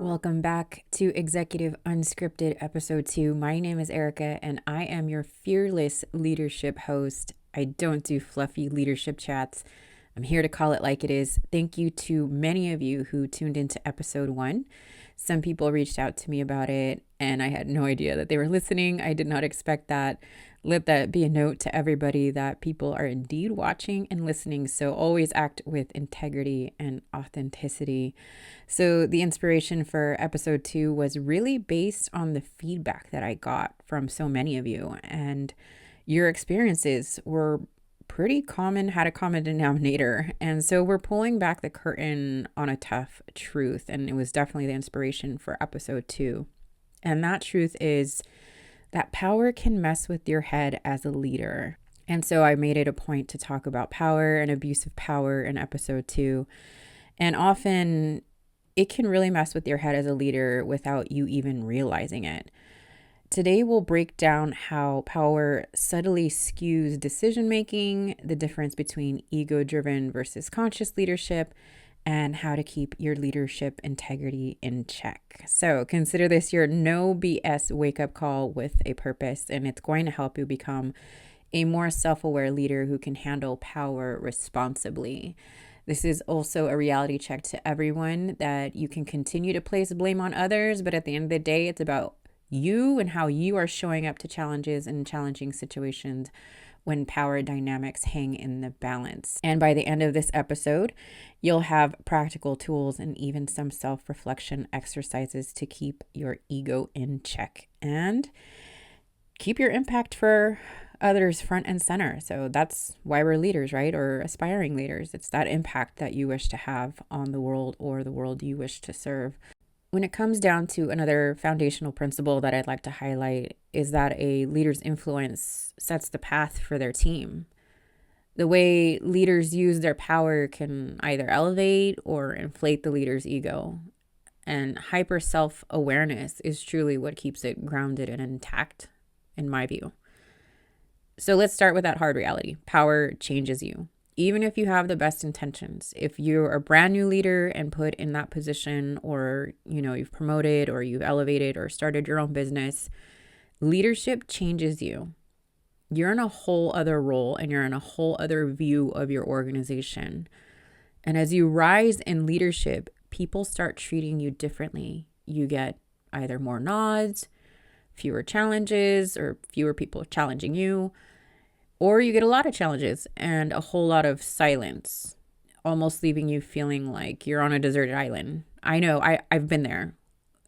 Welcome back to Executive Unscripted Episode 2. My name is Erica, and I am your fearless leadership host. I don't do fluffy leadership chats. I'm here to call it like it is. Thank you to many of you who tuned into Episode 1. Some people reached out to me about it, and I had no idea that they were listening. I did not expect that. Let that be a note to everybody that people are indeed watching and listening. So always act with integrity and authenticity. So the inspiration for episode 2 was really based on the feedback that I got from so many of you. And your experiences were pretty common, had a common denominator. And so we're pulling back the curtain on a tough truth. And it was definitely the inspiration for episode 2. And that truth is that power can mess with your head as a leader. And so I made it a point to talk about power and abuse of power in episode 2. And often it can really mess with your head as a leader without you even realizing it. Today we'll break down how power subtly skews decision-making, the difference between ego-driven versus conscious leadership, and how to keep your leadership integrity in check. So consider this your no BS wake-up call with a purpose, and it's going to help you become a more self-aware leader who can handle power responsibly. This is also a reality check to everyone that you can continue to place blame on others, but at the end of the day, it's about you and how you are showing up to challenges and challenging situations when power dynamics hang in the balance. And by the end of this episode, you'll have practical tools and even some self-reflection exercises to keep your ego in check and keep your impact for others front and center. So that's why we're leaders, right? Or aspiring leaders. It's that impact that you wish to have on the world or the world you wish to serve. When it comes down to another foundational principle that I'd like to highlight is that a leader's influence sets the path for their team. The way leaders use their power can either elevate or inflate the leader's ego. And hyper self-awareness is truly what keeps it grounded and intact, in my view. So let's start with that hard reality. Power changes you. Even if you have the best intentions, if you're a brand new leader and put in that position, or, you've promoted or you've elevated or started your own business, leadership changes you. You're in a whole other role and you're in a whole other view of your organization. And as you rise in leadership, people start treating you differently. You get either more nods, fewer challenges, or fewer people challenging you. Or you get a lot of challenges and a whole lot of silence, almost leaving you feeling like you're on a deserted island. I know, I've been there.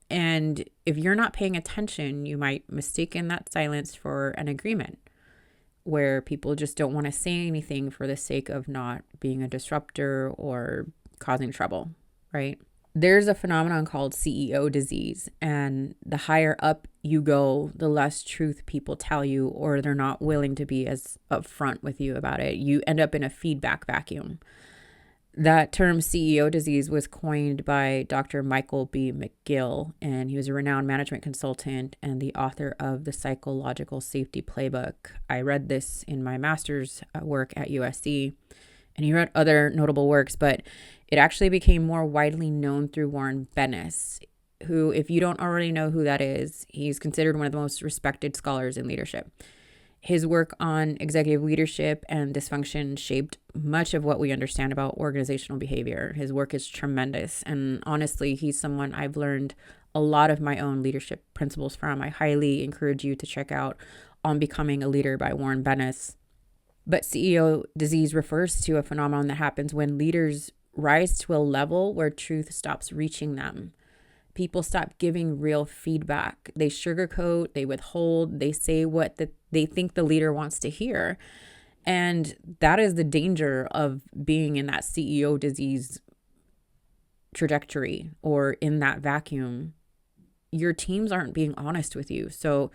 And if you're not paying attention, you might mistake that silence for an agreement where people just don't want to say anything for the sake of not being a disruptor or causing trouble, right? There's a phenomenon called CEO disease, and the higher up you go, the less truth people tell you, or they're not willing to be as upfront with you about it. You end up in a feedback vacuum. That term CEO disease was coined by Dr. Michael B. McGill, and he was a renowned management consultant and the author of the Psychological Safety Playbook. I read this in my master's work at USC, and he wrote other notable works, but it actually became more widely known through Warren Bennis, who, if you don't already know who that is, he's considered one of the most respected scholars in leadership. His work on executive leadership and dysfunction shaped much of what we understand about organizational behavior. His work is tremendous, and honestly, he's someone I've learned a lot of my own leadership principles from. I highly encourage you to check out On Becoming a Leader by Warren Bennis. But CEO disease refers to a phenomenon that happens when leaders rise to a level where truth stops reaching them. People stop giving real feedback. They sugarcoat, they withhold, they say what they think the leader wants to hear. And that is the danger of being in that CEO disease trajectory or in that vacuum. Your teams aren't being honest with you. So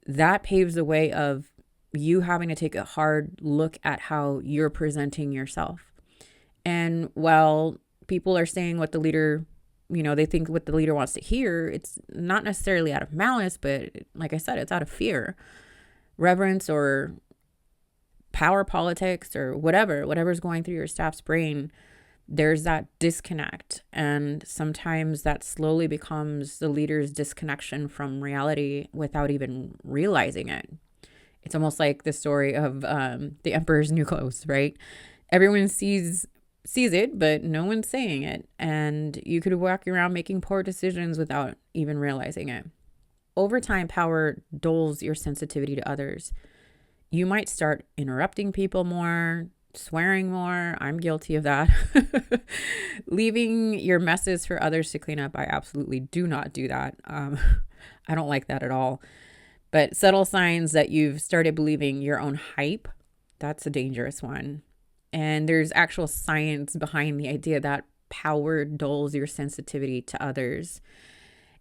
that paves the way of you having to take a hard look at how you're presenting yourself. And while people are saying what the leader, they think what the leader wants to hear, it's not necessarily out of malice, but like I said, it's out of fear, reverence, or power politics, or whatever's going through your staff's brain. there's that disconnect. And sometimes that slowly becomes the leader's disconnection from reality without even realizing it. It's almost like the story of the emperor's new clothes, right? Everyone sees it, but no one's saying it. And you could walk around making poor decisions without even realizing it. Over time, power dulls your sensitivity to others. You might start interrupting people more, swearing more. I'm guilty of that. Leaving your messes for others to clean up. I absolutely do not do that. I don't like that at all. But subtle signs that you've started believing your own hype, that's a dangerous one. And there's actual science behind the idea that power dulls your sensitivity to others.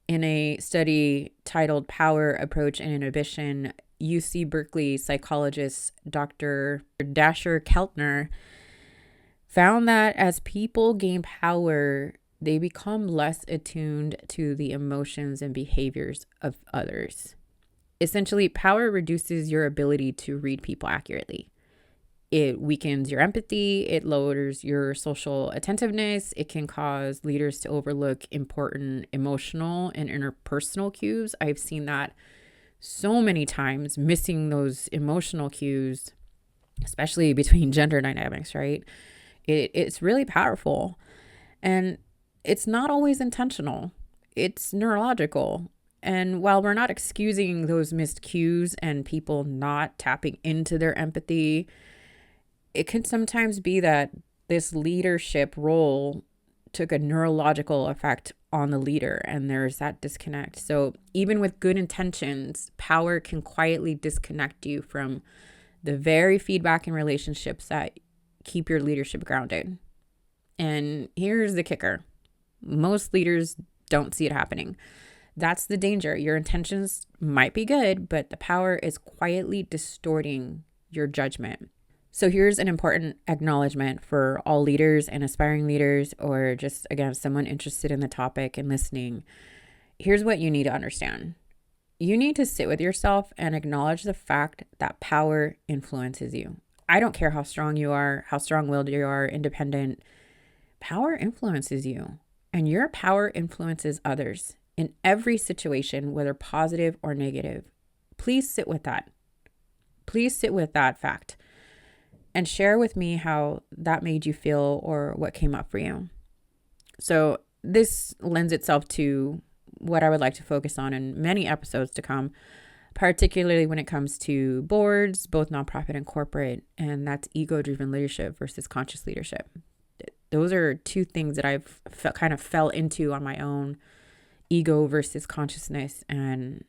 In a study titled Power, Approach, and Inhibition, UC Berkeley psychologist Dr. Dasher Keltner found that as people gain power, they become less attuned to the emotions and behaviors of others. Essentially, power reduces your ability to read people accurately. It weakens your empathy. It lowers your social attentiveness. It can cause leaders to overlook important emotional and interpersonal cues. I've seen that so many times, missing those emotional cues, especially between gender dynamics, right? It's really powerful. And it's not always intentional. It's neurological. And while we're not excusing those missed cues and people not tapping into their empathy, it can sometimes be that this leadership role took a neurological effect on the leader, and there's that disconnect. So even with good intentions, power can quietly disconnect you from the very feedback and relationships that keep your leadership grounded. And here's the kicker. Most leaders don't see it happening. That's the danger. Your intentions might be good, but the power is quietly distorting your judgment. So here's an important acknowledgement for all leaders and aspiring leaders, or just, again, someone interested in the topic and listening. Here's what you need to understand. You need to sit with yourself and acknowledge the fact that power influences you. I don't care how strong you are, how strong-willed you are, independent. Power influences you, and your power influences others in every situation, whether positive or negative. Please sit with that. Please sit with that fact and share with me how that made you feel or what came up for you. So this lends itself to what I would like to focus on in many episodes to come, particularly when it comes to boards, both nonprofit and corporate, and that's ego-driven leadership versus conscious leadership. Those are two things that I've kind of fell into on my own, ego versus consciousness, and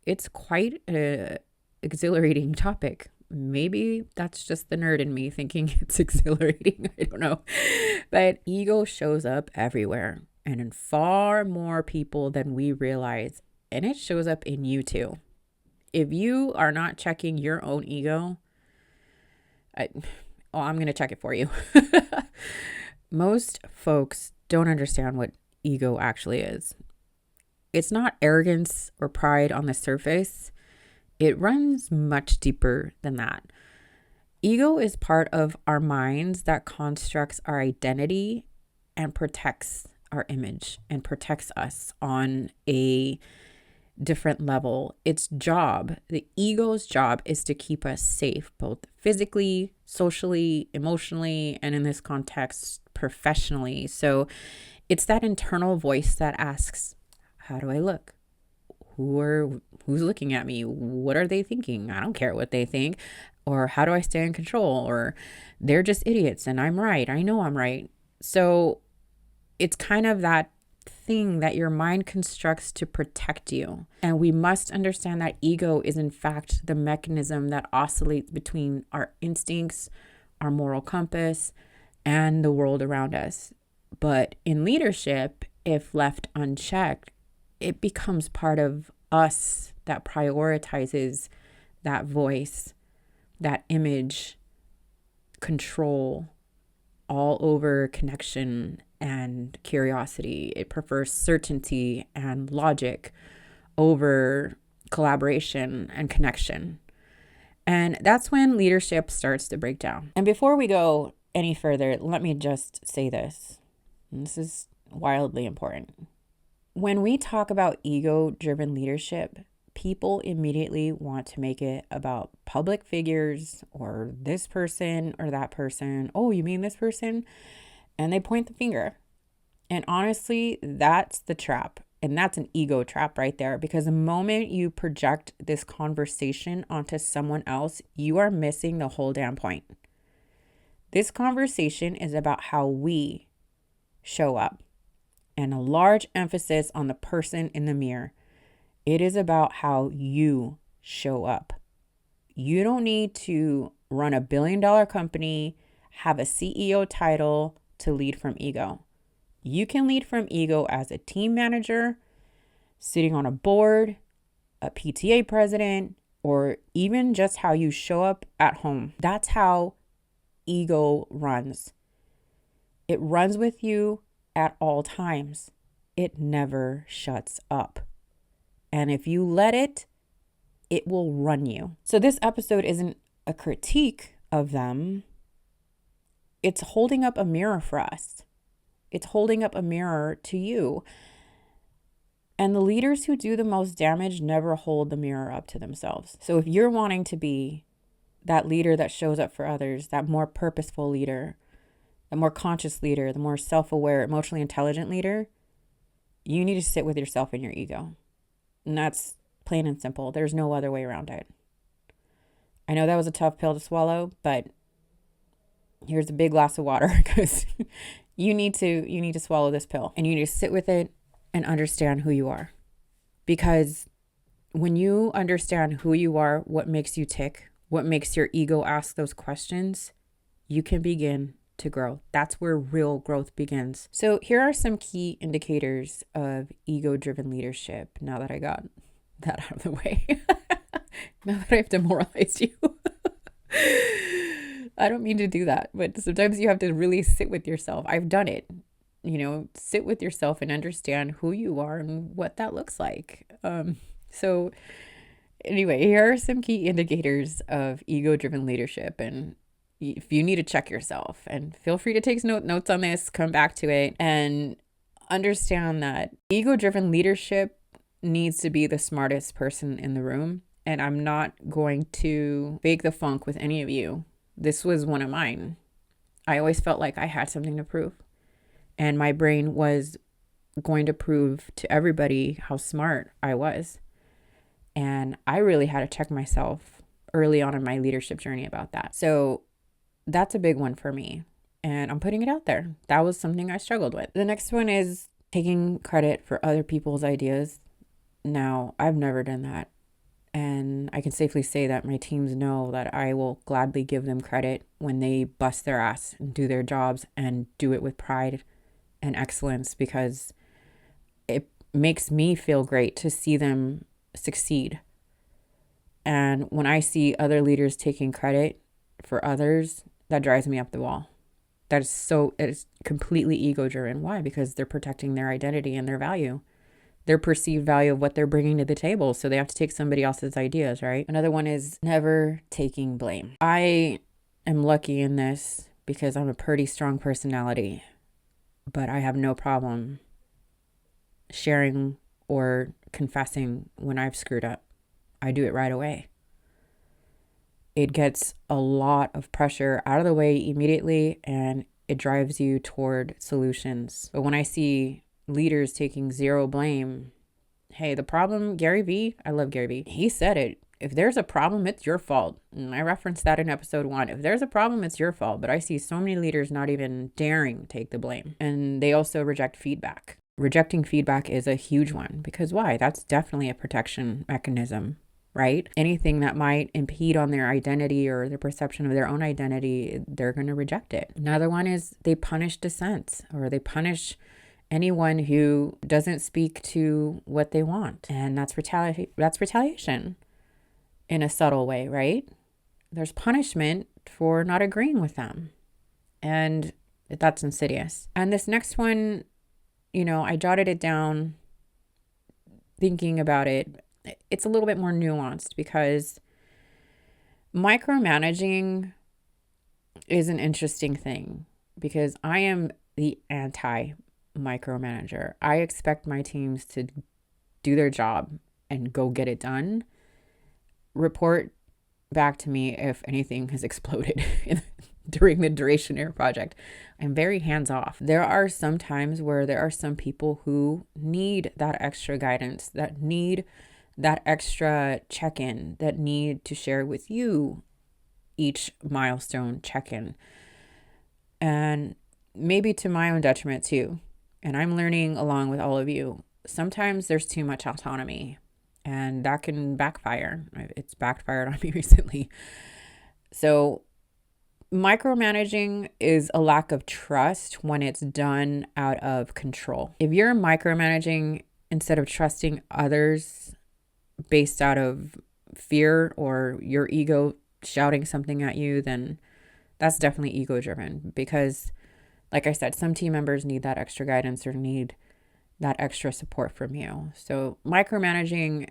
it's quite an exhilarating topic. Maybe that's just the nerd in me thinking it's exhilarating. I don't know. But ego shows up everywhere and in far more people than we realize. And it shows up in you too. If you are not checking your own ego, I'm going to check it for you. Most folks don't understand what ego actually is. It's not arrogance or pride on the surface. It runs much deeper than that. Ego is part of our minds that constructs our identity and protects our image and protects us on a different level. Its job, the ego's job, is to keep us safe, both physically, socially, emotionally, and in this context, professionally. So it's that internal voice that asks, how do I look? Who's looking at me? What are they thinking? I don't care what they think. Or how do I stay in control? Or they're just idiots and I'm right. I know I'm right. So it's kind of that thing that your mind constructs to protect you. And we must understand that ego is in fact the mechanism that oscillates between our instincts, our moral compass, and the world around us. But in leadership, if left unchecked, it becomes part of us that prioritizes that voice, that image, control, all over connection and curiosity. It prefers certainty and logic over collaboration and connection. And that's when leadership starts to break down. And before we go, any further, let me just say this. And this is wildly important. When we talk about ego-driven leadership, people immediately want to make it about public figures or this person or that person. Oh, you mean this person? And they point the finger. And honestly, that's the trap. And that's an ego trap right there, because the moment you project this conversation onto someone else, you are missing the whole damn point. This conversation is about how we show up, and a large emphasis on the person in the mirror. It is about how you show up. You don't need to run a billion-dollar company, have a CEO title to lead from ego. You can lead from ego as a team manager, sitting on a board, a PTA president, or even just how you show up at home. That's how ego runs. It runs with you at all times. It never shuts up. And if you let it, it will run you. So this episode isn't a critique of them. It's holding up a mirror for us. It's holding up a mirror to you. And the leaders who do the most damage never hold the mirror up to themselves. So if you're wanting to be that leader that shows up for others, that more purposeful leader, the more conscious leader, the more self-aware, emotionally intelligent leader, you need to sit with yourself and your ego. And that's plain and simple. There's no other way around it. I know that was a tough pill to swallow, but here's a big glass of water, because you need to swallow this pill, and you need to sit with it and understand who you are. Because when you understand who you are, what makes you tick, what makes your ego ask those questions, you can begin to grow. That's where real growth begins. So here are some key indicators of ego-driven leadership, now that I got that out of the way. Now that I've demoralized you. I don't mean to do that, but sometimes you have to really sit with yourself. I've done it. Sit with yourself and understand who you are and what that looks like. So anyway, here are some key indicators of ego-driven leadership. And if you need to check yourself, and feel free to take notes on this, come back to it, and understand that ego-driven leadership needs to be the smartest person in the room. And I'm not going to fake the funk with any of you. This was one of mine. I always felt like I had something to prove. And my brain was going to prove to everybody how smart I was. And I really had to check myself early on in my leadership journey about that. So that's a big one for me. And I'm putting it out there. That was something I struggled with. The next one is taking credit for other people's ideas. Now, I've never done that. And I can safely say that my teams know that I will gladly give them credit when they bust their ass and do their jobs and do it with pride and excellence, because it makes me feel great to see them succeed. And when I see other leaders taking credit for others, that drives me up the wall. It is completely ego-driven. Why? Because they're protecting their identity and their value, their perceived value of what they're bringing to the table. So they have to take somebody else's ideas, right? Another one is never taking blame. I am lucky in this because I'm a pretty strong personality, but I have no problem sharing or confessing when I've screwed up. I do it right away. It gets a lot of pressure out of the way immediately, and it drives you toward solutions. But when I see leaders taking zero blame, hey, the problem, Gary Vee, I love Gary Vee. He said it. If there's a problem, it's your fault. And I referenced that in episode 1. If there's a problem, it's your fault. But I see so many leaders not even daring take the blame. And they also reject feedback. Rejecting feedback is a huge one, because why? That's definitely a protection mechanism, right? Anything that might impede on their identity or their perception of their own identity, they're going to reject it. Another one is they punish dissent, or they punish anyone who doesn't speak to what they want. And that's retaliation in a subtle way, right? There's punishment for not agreeing with them. And that's insidious. And this next one, I jotted it down thinking about it. It's a little bit more nuanced, because micromanaging is an interesting thing because I am the anti micromanager. I expect my teams to do their job and go get it done. Report back to me if anything has exploded during the duration of your project. I'm very hands off. There are some times where there are some people who need that extra guidance, that need that extra check-in, that need to share with you each milestone check-in. And maybe to my own detriment too. And I'm learning along with all of you. Sometimes there's too much autonomy and that can backfire. It's backfired on me recently. So micromanaging is a lack of trust when it's done out of control. If you're micromanaging instead of trusting others based out of fear or your ego shouting something at you, then that's definitely ego driven because, like I said, some team members need that extra guidance or need that extra support from you. So micromanaging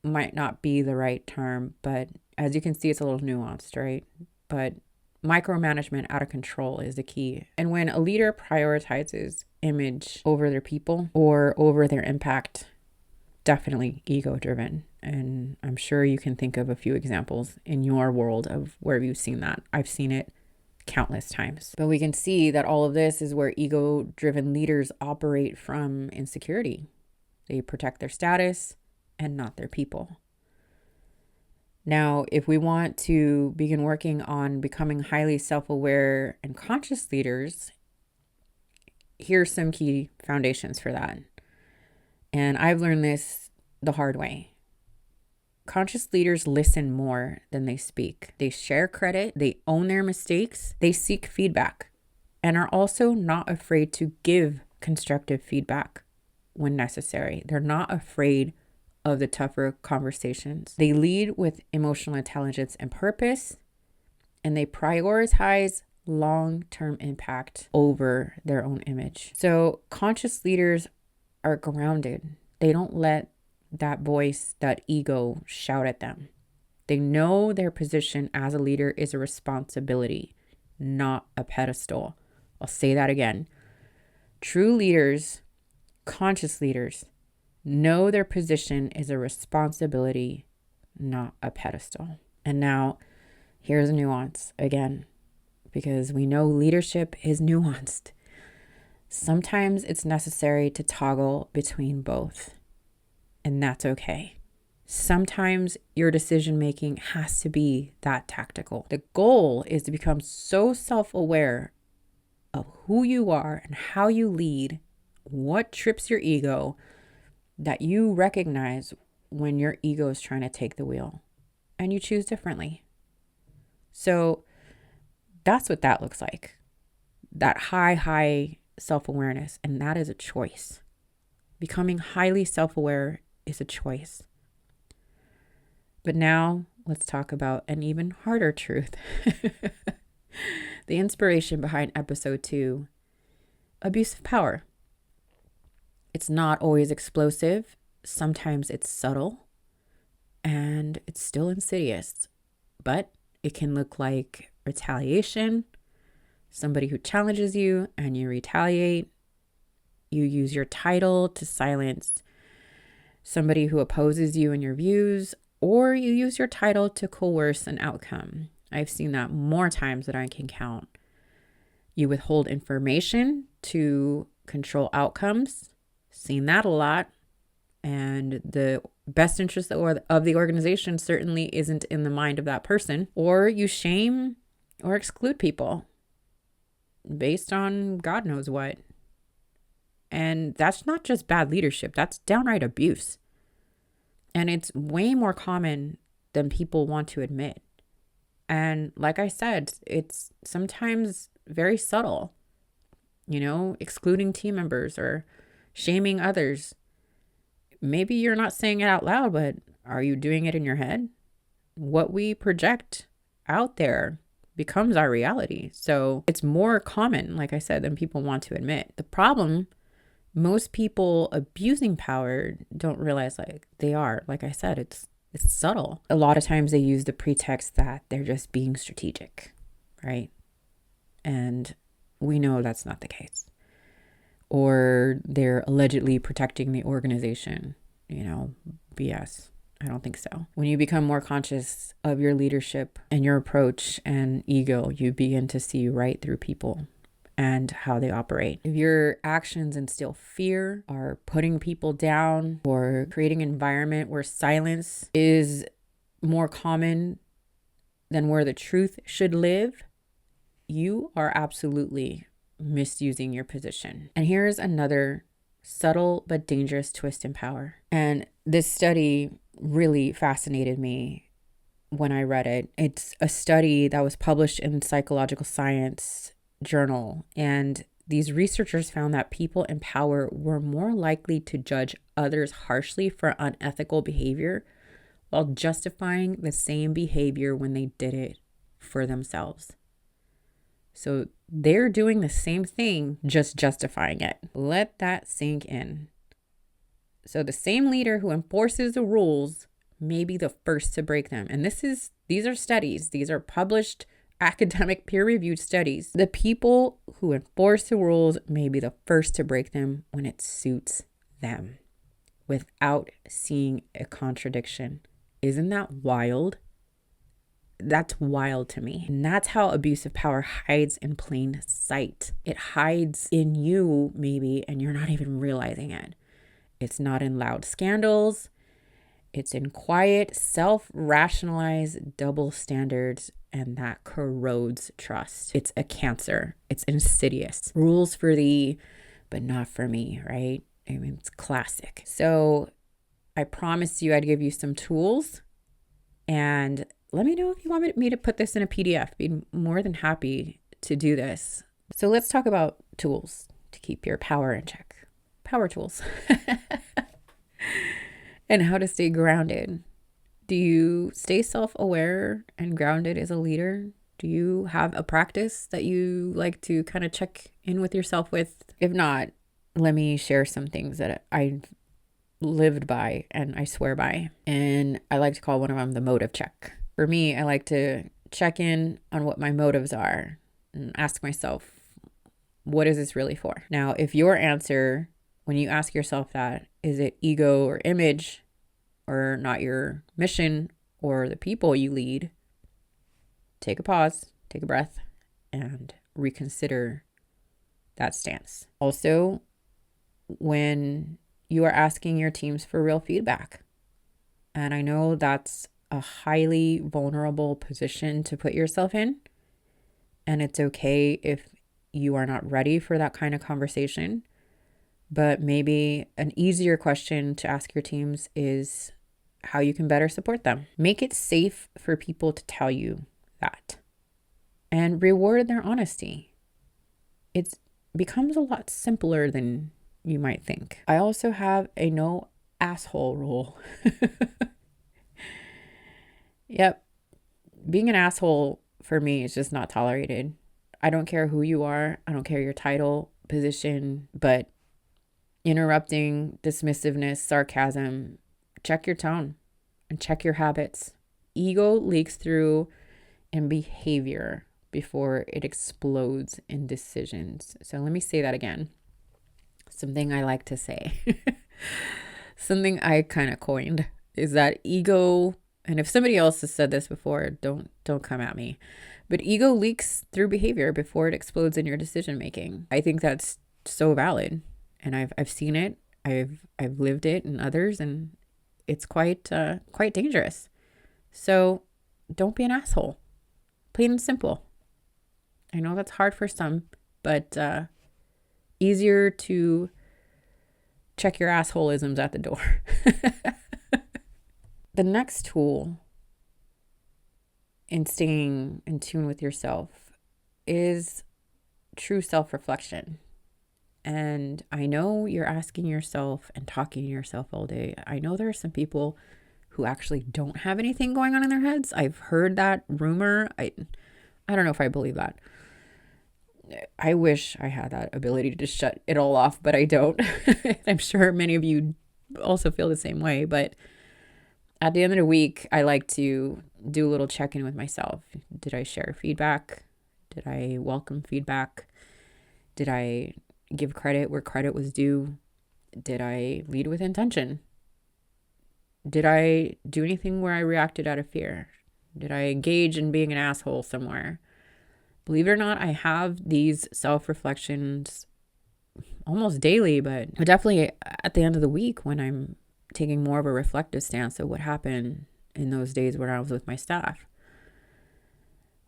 might not be the right term, but as you can see, it's a little nuanced, right? But micromanagement out of control is the key. And when a leader prioritizes image over their people or over their impact, definitely ego driven. And I'm sure you can think of a few examples in your world of where you've seen that. I've seen it countless times. But we can see that all of this is where ego-driven leaders operate from insecurity. They protect their status and not their people. Now, if we want to begin working on becoming highly self-aware and conscious leaders, here's some key foundations for that. And I've learned this the hard way. Conscious leaders listen more than they speak. They share credit, they own their mistakes, they seek feedback, and are also not afraid to give constructive feedback when necessary. They're not afraid of the tougher conversations. They lead with emotional intelligence and purpose, and they prioritize long-term impact over their own image. So conscious leaders are grounded. They don't let that voice, that ego shout at them. They know their position as a leader is a responsibility, not a pedestal. I'll say that again. True leaders, conscious leaders, know their position is a responsibility, not a pedestal. And now here's a nuance again, because we know leadership is nuanced. Sometimes it's necessary to toggle between both. And that's okay. Sometimes your decision making has to be that tactical. The goal is to become so self-aware of who you are and how you lead, what trips your ego, that you recognize when your ego is trying to take the wheel and you choose differently. So that's what that looks like. That high self-awareness. And that is a choice. Becoming highly self-aware is a choice. But now let's talk about an even harder truth. The inspiration behind episode 2, abuse of power. It's not always explosive. Sometimes it's subtle and it's still insidious, but it can look like retaliation, somebody who challenges you and you retaliate. You use your title to silence somebody who opposes you and your views, or you use your title to coerce an outcome. I've seen that more times than I can count. You withhold information to control outcomes. Seen that a lot. And the best interest of the organization certainly isn't in the mind of that person. Or you shame or exclude people based on God knows what. And that's not just bad leadership, that's downright abuse. And it's way more common than people want to admit. And like I said, it's sometimes very subtle, excluding team members or shaming others. Maybe you're not saying it out loud, but are you doing it in your head? What we project out there becomes our reality. So it's more common, like I said, than people want to admit. The problem, most people abusing power don't realize they are. Like I said, it's subtle. A lot of times they use the pretext that they're just being strategic, right? And we know that's not the case. Or they're allegedly protecting the organization. BS. I don't think so. When you become more conscious of your leadership and your approach and ego, you begin to see right through people and how they operate. If your actions instill fear, are putting people down, or creating an environment where silence is more common than where the truth should live, you are absolutely misusing your position. And here's another subtle but dangerous twist in power. And this study really fascinated me when I read it. It's a study that was published in Psychological Science journal. And these researchers found that people in power were more likely to judge others harshly for unethical behavior while justifying the same behavior when they did it for themselves. So they're doing the same thing, just justifying it. Let that sink in. So the same leader who enforces the rules may be the first to break them. And these are studies. These are published academic peer-reviewed studies. The people who enforce the rules may be the first to break them when it suits them without seeing a contradiction. Isn't that wild? That's wild to me. And that's how abusive power hides in plain sight. It hides in you, maybe, and you're not even realizing it. It's not in loud scandals. It's in quiet, self-rationalized double standards, and that corrodes trust. It's a cancer. It's insidious. Rules for thee, but not for me, right? I mean, it's classic. So I promised you I'd give you some tools, and let me know if you want me to put this in a PDF. I'd be more than happy to do this. So let's talk about tools to keep your power in check. Power tools. And how to stay grounded. Do you stay self-aware and grounded as a leader? Do you have a practice that you like to kind of check in with yourself with? If not, let me share some things that I've lived by and I swear by. And I like to call one of them the motive check. For me, I like to check in on what my motives are and ask myself, what is this really for? Now, if your answer, when you ask yourself that, is it ego or image or not your mission or the people you lead? Take a pause, take a breath, and reconsider that stance. Also, when you are asking your teams for real feedback, and I know that's a highly vulnerable position to put yourself in, and it's okay if you are not ready for that kind of conversation. But maybe an easier question to ask your teams is how you can better support them. Make it safe for people to tell you that and reward their honesty. It becomes a lot simpler than you might think. I also have a no asshole rule. Yep. Being an asshole for me is just not tolerated. I don't care who you are. I don't care your title, position, but interrupting, dismissiveness, sarcasm, check your tone and check your habits. Ego leaks through in behavior before it explodes in decisions. So let me say that again. Something I like to say, something I kind of coined is that ego, and if somebody else has said this before, don't come at me, but ego leaks through behavior before it explodes in your decision making. I think that's so valid. And I've seen it, I've lived it in others, and it's quite dangerous. So don't be an asshole. Plain and simple. I know that's hard for some, but easier to check your assholeisms at the door. The next tool in staying in tune with yourself is true self-reflection. And I know you're asking yourself and talking to yourself all day. I know there are some people who actually don't have anything going on in their heads. I've heard that rumor. I don't know if I believe that. I wish I had that ability to just shut it all off, but I don't. I'm sure many of you also feel the same way. But at the end of the week, I like to do a little check-in with myself. Did I share feedback? Did I welcome feedback? Did I give credit where credit was due? Did I lead with intention? Did I do anything where I reacted out of fear? Did I engage in being an asshole somewhere? Believe it or not, I have these self-reflections almost daily, but definitely at the end of the week when I'm taking more of a reflective stance of what happened in those days when I was with my staff.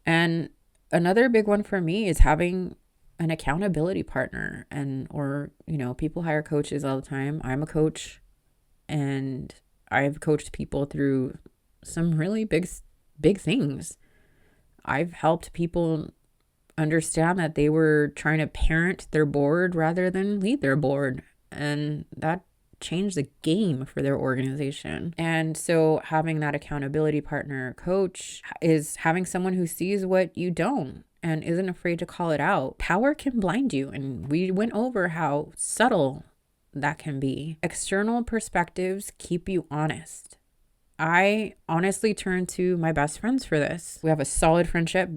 And another big one for me is having an accountability partner, or people hire coaches all the time. I'm a coach, and I've coached people through some really big things. I've helped people understand that they were trying to parent their board rather than lead their board, and that changed the game for their organization. And so having that accountability partner coach is having someone who sees what you don't and isn't afraid to call it out. Power can blind you, and we went over how subtle that can be. External perspectives keep you honest. I honestly turn to my best friends for this. We have a solid friendship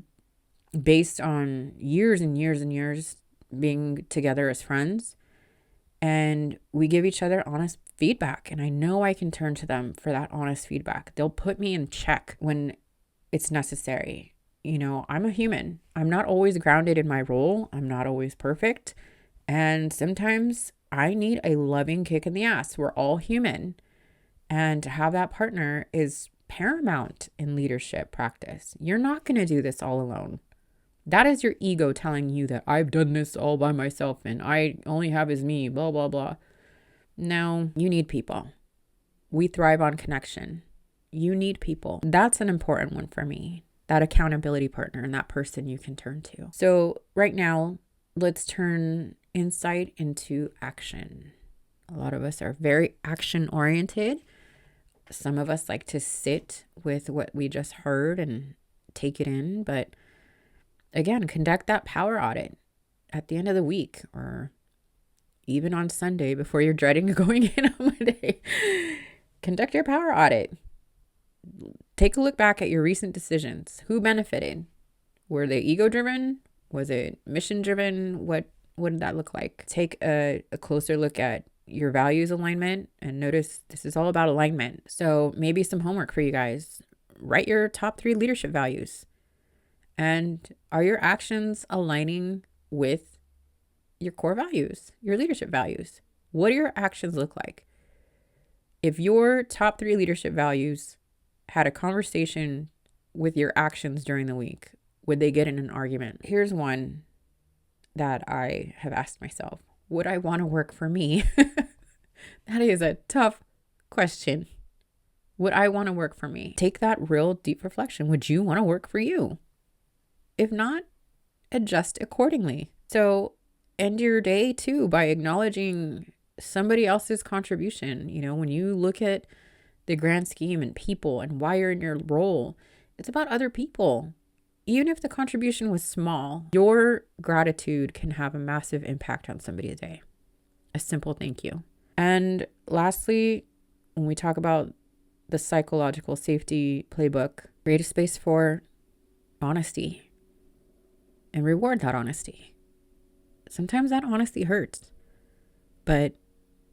based on years and years and years being together as friends. And we give each other honest feedback. And I know I can turn to them for that honest feedback. They'll put me in check when it's necessary. I'm a human. I'm not always grounded in my role. I'm not always perfect. And sometimes I need a loving kick in the ass. We're all human. And to have that partner is paramount in leadership practice. You're not going to do this all alone. That is your ego telling you that I've done this all by myself and I only have is me, blah, blah, blah. No, you need people. We thrive on connection. You need people. That's an important one for me, that accountability partner and that person you can turn to. So right now, let's turn insight into action. A lot of us are very action oriented. Some of us like to sit with what we just heard and take it in, but again, conduct that power audit at the end of the week or even on Sunday before you're dreading going in on Monday. Conduct your power audit. Take a look back at your recent decisions. Who benefited? Were they ego-driven? Was it mission-driven? What did that look like? Take a closer look at your values alignment and notice this is all about alignment. So maybe some homework for you guys. Write your top 3 leadership values. And are your actions aligning with your core values, your leadership values? What do your actions look like? If your top 3 leadership values had a conversation with your actions during the week, would they get in an argument? Here's one that I have asked myself. Would I want to work for me? That is a tough question. Would I want to work for me? Take that real deep reflection. Would you want to work for you? If not, adjust accordingly. So end your day too by acknowledging somebody else's contribution. When you look at the grand scheme and people and why you're in your role, it's about other people. Even if the contribution was small, your gratitude can have a massive impact on somebody's day. A simple thank you. And lastly, when we talk about the psychological safety playbook, create a space for honesty and reward that honesty. Sometimes that honesty hurts, but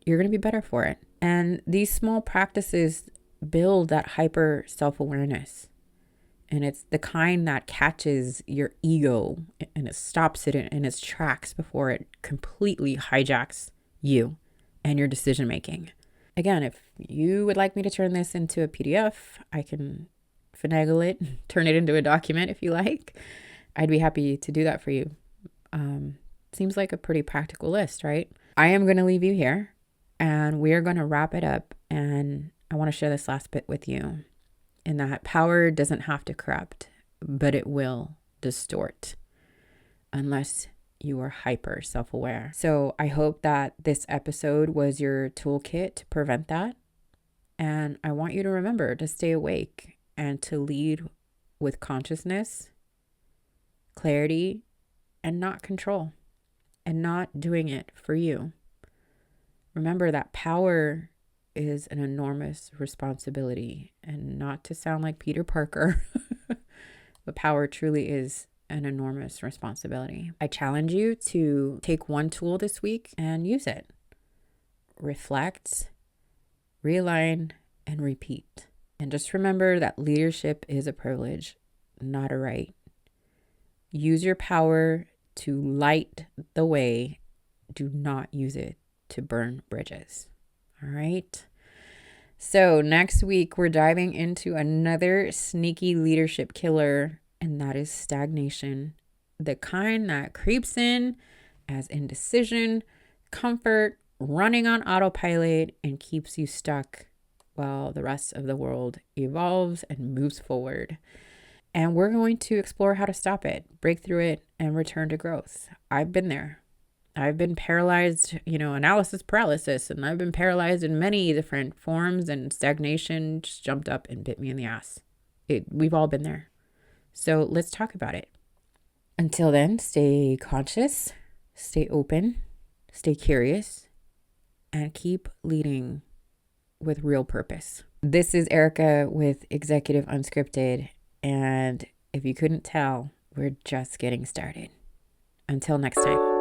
you're going to be better for it. And these small practices build that hyper self-awareness. And it's the kind that catches your ego and it stops it in its tracks before it completely hijacks you and your decision making. Again, if you would like me to turn this into a PDF, I can finagle it, turn it into a document if you like. I'd be happy to do that for you. Seems like a pretty practical list, right? I am going to leave you here and we are going to wrap it up. And I want to share this last bit with you. In that power doesn't have to corrupt, but it will distort unless you are hyper self-aware. So I hope that this episode was your toolkit to prevent that. And I want you to remember to stay awake and to lead with consciousness, clarity, and not control, and not doing it for you. Remember that power is an enormous responsibility, and not to sound like Peter Parker, but power truly is an enormous responsibility. I challenge you to take one tool this week and use it. Reflect, realign, and repeat. And just remember that leadership is a privilege, not a right. Use your power to light the way. Do not use it to burn bridges. All right. So next week, we're diving into another sneaky leadership killer, and that is stagnation. The kind that creeps in as indecision, comfort, running on autopilot, and keeps you stuck while the rest of the world evolves and moves forward. And we're going to explore how to stop it, break through it, and return to growth. I've been there. I've been paralyzed, analysis paralysis, and I've been paralyzed in many different forms, and stagnation just jumped up and bit me in the ass. We've all been there. So let's talk about it. Until then, stay conscious, stay open, stay curious, and keep leading with real purpose. This is Erica with Executive Unscripted, and if you couldn't tell, we're just getting started. Until next time.